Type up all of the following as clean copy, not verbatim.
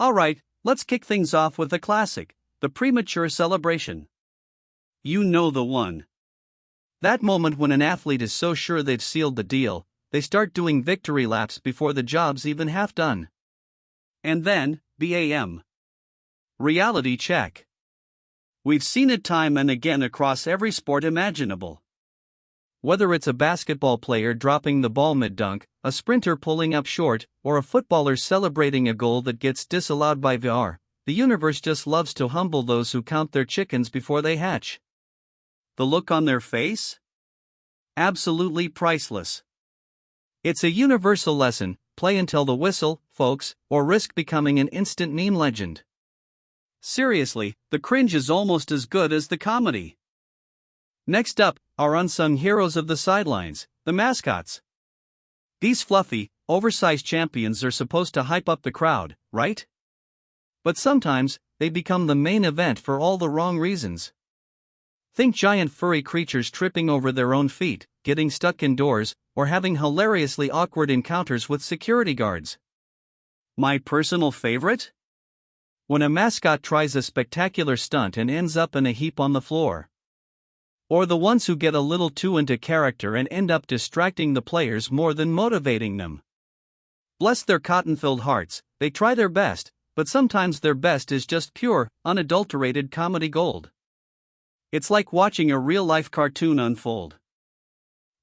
Alright, let's kick things off with a classic, the premature celebration. You know the one. That moment when an athlete is so sure they've sealed the deal, they start doing victory laps before the job's even half done. And then, BAM. Reality check. We've seen it time and again across every sport imaginable. Whether it's a basketball player dropping the ball mid-dunk, a sprinter pulling up short, or a footballer celebrating a goal that gets disallowed by VAR, the universe just loves to humble those who count their chickens before they hatch. The look on their face? Absolutely priceless. It's a universal lesson: play until the whistle, folks, or risk becoming an instant meme legend. Seriously, the cringe is almost as good as the comedy. Next up, our unsung heroes of the sidelines, the mascots. These fluffy, oversized champions are supposed to hype up the crowd, right? But sometimes, they become the main event for all the wrong reasons. Think giant furry creatures tripping over their own feet, getting stuck indoors, or having hilariously awkward encounters with security guards. My personal favorite? When a mascot tries a spectacular stunt and ends up in a heap on the floor. Or the ones who get a little too into character and end up distracting the players more than motivating them. Bless their cotton-filled hearts, they try their best, but sometimes their best is just pure, unadulterated comedy gold. It's like watching a real-life cartoon unfold.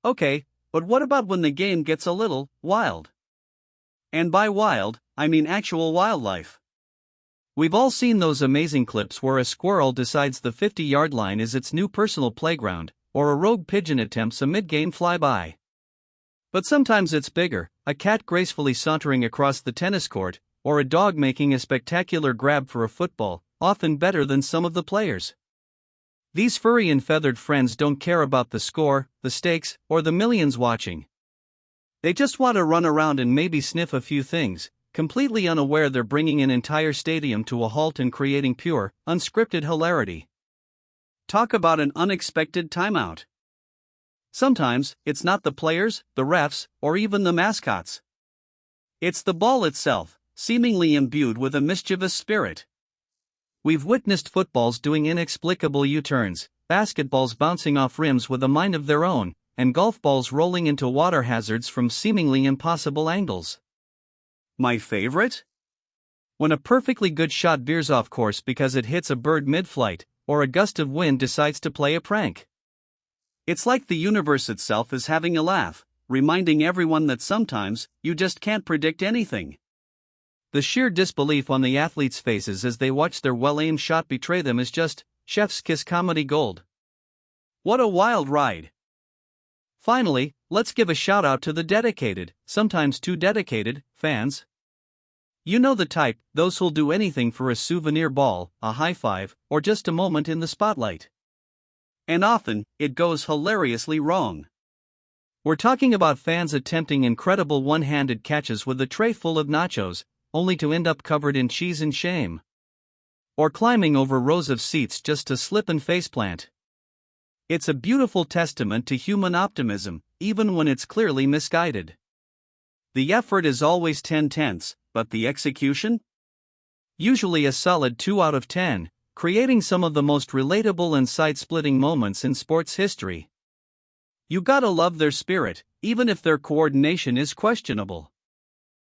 Okay, but what about when the game gets a little wild? And by wild, I mean actual wildlife. We've all seen those amazing clips where a squirrel decides the 50-yard line is its new personal playground, or a rogue pigeon attempts a mid-game flyby. But sometimes it's bigger: a cat gracefully sauntering across the tennis court, or a dog making a spectacular grab for a football, often better than some of the players. These furry and feathered friends don't care about the score, the stakes, or the millions watching. They just want to run around and maybe sniff a few things, completely unaware they're bringing an entire stadium to a halt and creating pure, unscripted hilarity. Talk about an unexpected timeout. Sometimes, it's not the players, the refs, or even the mascots. It's the ball itself, seemingly imbued with a mischievous spirit. We've witnessed footballs doing inexplicable U-turns, basketballs bouncing off rims with a mind of their own, and golf balls rolling into water hazards from seemingly impossible angles. My favorite? When a perfectly good shot veers off course because it hits a bird mid-flight, or a gust of wind decides to play a prank. It's like the universe itself is having a laugh, reminding everyone that sometimes, you just can't predict anything. The sheer disbelief on the athletes' faces as they watch their well-aimed shot betray them is just chef's kiss comedy gold. What a wild ride! Finally, let's give a shout-out to the dedicated, sometimes too dedicated, fans. You know the type, those who'll do anything for a souvenir ball, a high-five, or just a moment in the spotlight. And often, it goes hilariously wrong. We're talking about fans attempting incredible one-handed catches with a tray full of nachos, only to end up covered in cheese and shame. Or climbing over rows of seats just to slip and faceplant. It's a beautiful testament to human optimism, even when it's clearly misguided. The effort is always 10/10, but the execution? Usually a solid 2 out of 10, creating some of the most relatable and side-splitting moments in sports history. You gotta love their spirit, even if their coordination is questionable.